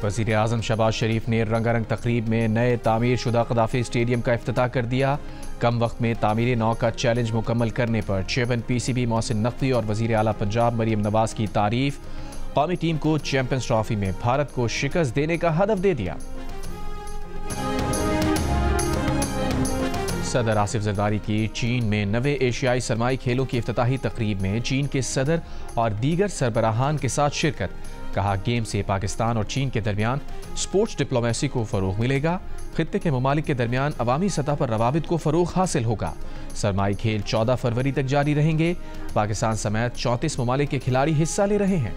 वज़ीर आज़म शहबाज शरीफ ने रंगारंग तकरीब में नए तामीर शुदा क़ज़ाफ़ी स्टेडियम का इफ्तिताह कर दिया। कम वक्त में तामीर नौ का चैलेंज मुकम्मल करने पर चेयरमैन PCB मोहसिन नकवी और वज़ीर आला पंजाब मरीम नवाज की तारीफ। कौमी टीम को चैंपियंस ट्रॉफी में भारत को शिकस्त देने का हदफ दे दिया। सदर आसिफ जरदारी की चीन में नवे एशियाई सरमाई खेलों की इफ्तिताही तकरीब में चीन के सदर और दीगर सरबराहान के साथ शिरकत। कहा, गेम से पाकिस्तान और चीन के दरमियान स्पोर्ट्स डिप्लोमेसी को फरोग मिलेगा। खित्ते के ममालिक के दरमियान अवामी सतह पर रवाबित को फरोग हासिल होगा। सरमाई खेल 14 फरवरी तक जारी रहेंगे। पाकिस्तान समेत 34 ममालिक के खिलाड़ी हिस्सा ले रहे हैं।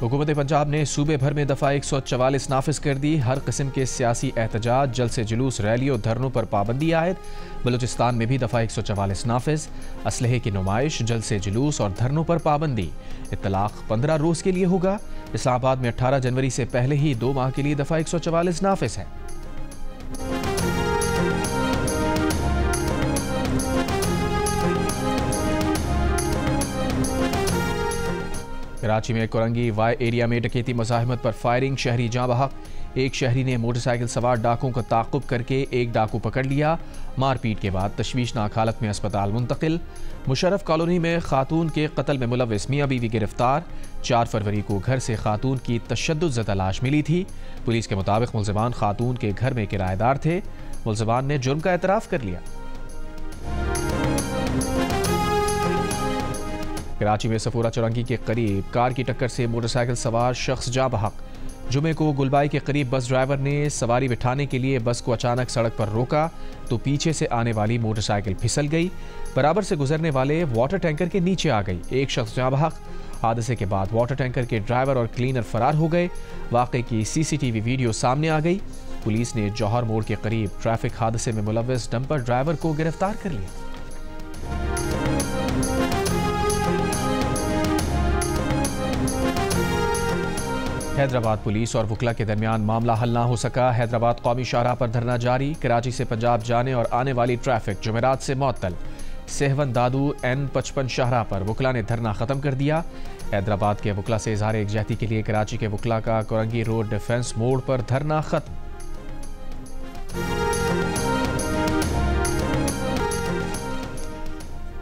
हुकूमत पंजाब ने सूबे भर में दफ़ा 144 नाफिज कर दी। हर किस्म के सियासी एहतजाज, जलसे जुलूस, रैली और धरनों पर पाबंदी आयद। बलूचिस्तान में भी दफ़ा 144 नाफिज। असलहे की नुमाइश, जलसे जुलूस और धरनों पर पाबंदी। इत्तलाक 15 रोज़ के लिए होगा। इस्लामाबाद में 18 जनवरी से पहले ही 2 माह के लिए दफ़ा 144 नाफिज है। कराची में कोरंगी वाई एरिया में डकैती मुज़ाहिमत पर फायरिंग, शहरी जाँ बहक। एक शहरी ने मोटरसाइकिल सवार डाकुओं का ताक़ुब करके एक डाकू पकड़ लिया। मारपीट के बाद तशवीशनाक हालत में अस्पताल मुंतकिल। मुशर्रफ कॉलोनी में खातून के कत्ल में मुलव्विस मियाँ बीवी गिरफ्तार। 4 फरवरी को घर से खातून की तशद्दुद लाश मिली थी। पुलिस के मुताबिक मुल्ज़िमान खातून के घर में किराएदार थे। मुल्ज़िमान ने जुर्म का एतराफ़ कर लिया। कराची में सफूरा चौरंगी के करीब कार की टक्कर से मोटरसाइकिल सवार शख्स जाँ बहक। जुमे को गुलबाई के करीब बस ड्राइवर ने सवारी बिठाने के लिए बस को अचानक सड़क पर रोका तो पीछे से आने वाली मोटरसाइकिल फिसल गई। बराबर से गुजरने वाले वाटर टैंकर के नीचे आ गई। एक शख्स जाँ बहक। हादसे के बाद वाटर टैंकर के ड्राइवर और क्लीनर फरार हो गए। वाक़े की CCTV वीडियो सामने आ गई। पुलिस ने जौहर मोड़ के करीब ट्रैफिक हादसे में मुलव्विस डंपर ड्राइवर को गिरफ्तार कर लिया। हैदराबाद पुलिस और वकला के दरमियान मामला हल ना हो सका। हैदराबाद कौमी शाहराह पर धरना जारी। कराची से पंजाब जाने और आने वाली ट्रैफिक जुमेरात से मुअत्तल। सेहवन दादू N55 शाहराह पर वकला ने धरना ख़त्म कर दिया। हैदराबाद के वकला से इजहार एकजहती के लिए कराची के वकला का कोरंगी रोड डिफेंस मोड़ पर धरना ख़त्म।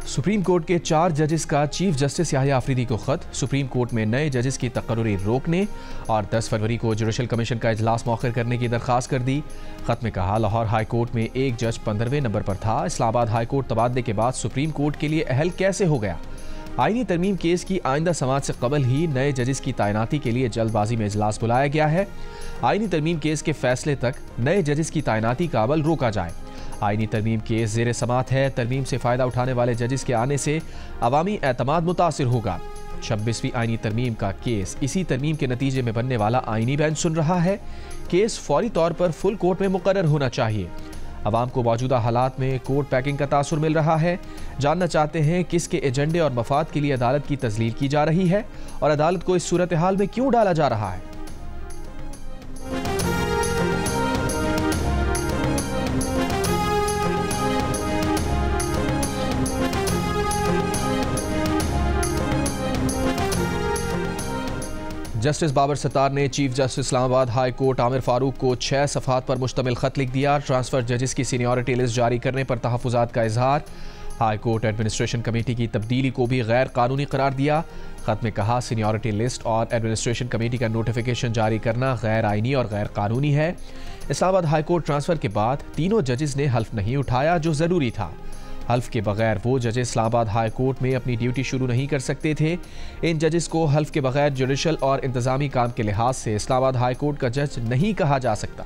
सुप्रीम कोर्ट के 4 जजेस का चीफ जस्टिस याहिया आफरीदी को खत। सुप्रीम कोर्ट में नए जजेस की तकर्री रोकने और 10 फरवरी को जुडिशल कमीशन का इजलास मौखर करने की दरख्वास्त कर दी। खत में कहा, लाहौर हाई कोर्ट में एक जज 15वें नंबर पर था। इस्लामाबाद हाई कोर्ट तबादले के बाद सुप्रीम कोर्ट के लिए अहल कैसे हो गया। आईनी तरमीम केस की आइंदा समाअत से कबल ही नए जजेस की तैनाती के लिए जल्दबाजी में इजलास बुलाया गया है। आईनी तरमीम केस के फैसले तक नए जजेस की तैनाती का अमल रोका जाए। आईनी तरमीम केस ज़ेर समाअत है। तरमीम से फ़ायदा उठाने वाले जजेस के आने से अवामी एतमाद मुतासिर होगा। 26वीं आईनी तरमीम का केस इसी तरमीम के नतीजे में बनने वाला आईनी बेंच सुन रहा है। केस फौरी तौर पर फुल कोर्ट में मुकर्रर होना चाहिए। अवाम को मौजूदा हालात में कोर्ट पैकिंग का तासुर मिल रहा है। जानना चाहते हैं किसके एजेंडे और मफाद के लिए अदालत की तजलील की जा रही है और अदालत को इस सूरत हाल में क्यों डाला जा रहा है। जस्टिस बाबर सत्तार ने chief justice Islamabad high court Aamir Farooq को 6 सफ़हात पर मुश्तमिल खत लिख दिया। ट्रांसफर जजेस की सीनियरिटी लिस्ट जारी करने पर तहफ़्फ़ुज़ात का इजहार। हाई कोर्ट एडमिनिस्ट्रेशन कमेटी की तब्दीली को भी गैर कानूनी करार दिया। खत में कहा, सीनियरिटी लिस्ट और एडमिनिस्ट्रेशन कमेटी का नोटिफिकेशन जारी करना गैर आइनी और गैर कानूनी है। इस्लामाबाद हाई कोर्ट ट्रांसफ़र के बाद तीनों जजेस ने हल्फ नहीं उठाया जो ज़रूरी था। हल्फ के बगैर वो जजेस इस्लामाबाद हाई कोर्ट में अपनी ड्यूटी शुरू नहीं कर सकते थे। इन जजेस को हल्फ के बगैर जुडिशल और इंतजामी काम के लिहाज से इस्लामाबाद हाई कोर्ट का जज नहीं कहा जा सकता।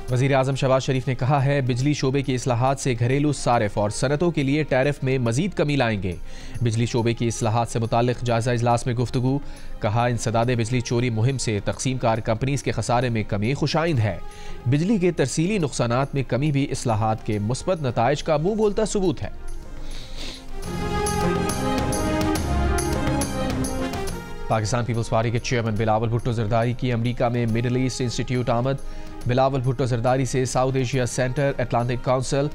वज़ीर आज़म शहबाज शरीफ ने कहा है, बिजली शोबे की इस्लाहात से घरेलू सारिफ और सनतों के लिए टैरिफ में मजीद कमी लाएंगे। बिजली शोबे की इस्लाहात से मुताल्लिक़ जायज़ा इजलास में गुफ्तगू। कहा, इंसदाद बिजली चोरी मुहिम से तकसीम कार कंपनीज के खसारे में कमी खुशाइंद है। बिजली के तरसीली नुकसानात में कमी भी इस्लाहात के मुस्बत नताइज का मुंह बोलता सबूत है। पाकिस्तान पीपल्स पार्टी के चेयरमैन बिलावल भुट्टो जरदारी की अमेरिका में मिडल ईस्ट इंस्टीट्यूट आमद। बिलावल भुट्टो जरदारी से south Asia centre, Atlantic council,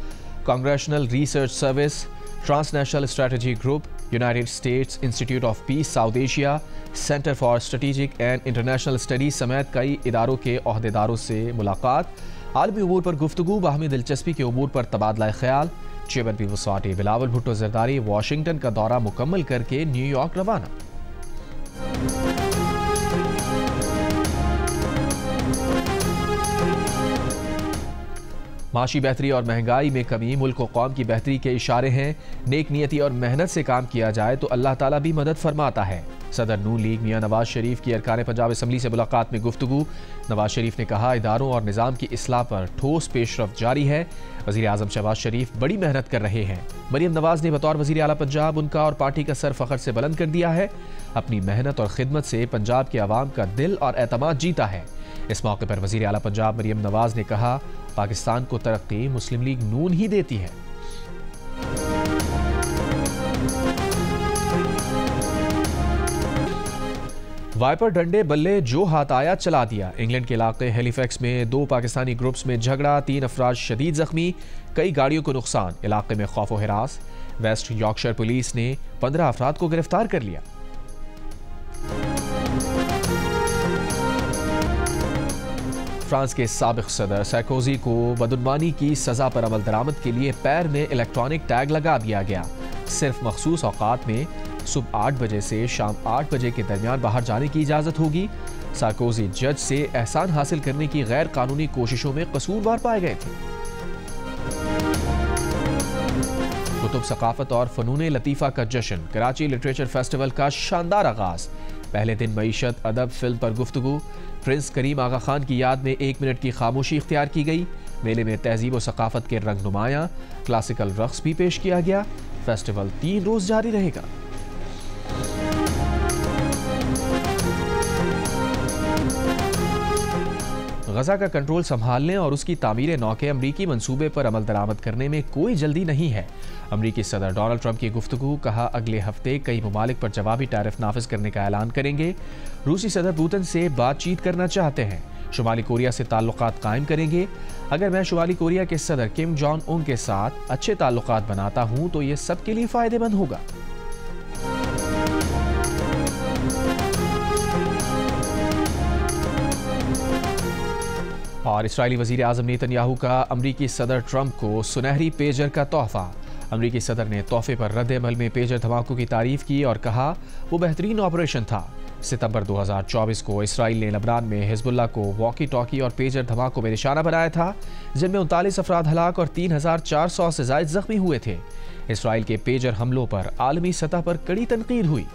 congressional research service, transnational strategy group, United states institute of peace south Asia, centre for strategic and international studies समेत कई इदारों के ओहदेदारों से मुलाकात। आलमी उमूर पर गुफ्तगू, बाहमी दिलचस्पी के उमूर पर तबादला ख्याल। Chairman Peoples Party Bilawal Bhutto Zardari Washington का दौरा मुकम्मल करके न्यूयॉर्क रवाना। माशी बेहतरी और महंगाई में कमी मुल्क और कौम की बेहतरी के इशारे हैं। नेक नियति और मेहनत से काम किया जाए तो अल्लाह ताला भी मदद फरमाता है। सदर नून लीग मियां नवाज शरीफ की अरकान पंजाब असम्बली से मुलाकात में गुफ्तगू। नवाज शरीफ ने कहा, इदारों और निज़ाम की इस्लाह पर ठोस पेशरफ्त जारी है। वज़ीर आज़म शहबाज शरीफ बड़ी मेहनत कर रहे हैं। मरियम नवाज ने बतौर वज़ीर आला पंजाब उनका और पार्टी का सर फ़ख्र से बुलंद कर दिया है। अपनी मेहनत और खिदमत से पंजाब के अवाम का दिल और एतमाद जीता है। इस मौके पर वज़ीर आला पंजाब मरियम नवाज ने कहा, पाकिस्तान को तरक्की मुस्लिम लीग नून ही देती है। वाइपर डंडे बल्ले जो हाथ आया चला दिया। इंग्लैंड के इलाके हैलिफैक्स में 2 पाकिस्तानी ग्रुप्स में झगड़ा, 3 अफराद शदीद जख्मी, कई गाड़ियों को नुकसान। इलाके में खौफ व हिरास। वेस्ट यॉर्कशायर पुलिस ने 15 अफराद को गिरफ्तार कर लिया। फ्रांस के साबिक सदर सार्कोजी को बदुनवानी की सजा पर अमल दरामद के लिए पैर में इलेक्ट्रॉनिक टैग लगा दिया गया। सिर्फ मखसूस औकात में सुबह 8 बजे से शाम 8 बजे के दरमियान बाहर जाने की इजाजत होगी। सार्कोजी जज से एहसान हासिल करने की गैर कानूनी कोशिशों में कसूरवार पाए गए थे। कुतुब सकाफत और फनून लतीफ़ा का जश्न। कराची लिटरेचर फेस्टिवल का शानदार आगाज। पहले दिन मईशत, अदब, फिल्म पर गुफ्तगू। प्रिंस करीम आगा खान की याद में 1 मिनट की खामोशी इख्तियार की गई। मेले में तहजीब व सकाफत के रंग नुमायां, क्लासिकल रक्स भी पेश किया गया। फेस्टिवल 3 रोज जारी रहेगा। गजा का कंट्रोल संभालने और उसकी तामीर नौ के अमरीकी मंसूबे पर अमल दरामद करने में कोई जल्दी नहीं है। अमरीकी सदर डोनाल्ड ट्रंप की गुफ्तगू। कहा, अगले हफ्ते कई ममालिक पर जवाबी टैरिफ नाफिज करने का ऐलान करेंगे। रूसी सदर पुतिन से बातचीत करना चाहते हैं। शुमाली कोरिया से ताल्लुकात कायम करेंगे। अगर मैं शुमाली कोरिया के सदर किम जोंग उन के साथ अच्छे ताल्लुकात बनाता हूं तो ये सबके लिए फायदेमंद होगा। और इस्राएली वज़ीर आज़म नेतन्याहू का अमरीकी सदर ट्रंप को सुनहरी पेजर का तोहफा। अमरीकी सदर ने तोहफे पर रद्द-ए-अमल में पेजर धमाकों की तारीफ की और कहा, वो बेहतरीन ऑपरेशन था। सितंबर 2024 को इसराइल ने लबनान में हिजबुल्लाह को वॉकी टॉकी और पेजर धमाकों में निशाना बनाया था, जिनमें 39 अफराद हलाक और 3400 से ज़ायद जख्मी हुए थे। इसराइल के पेजर हमलों पर आलमी सतह पर कड़ी तनकीद हुई।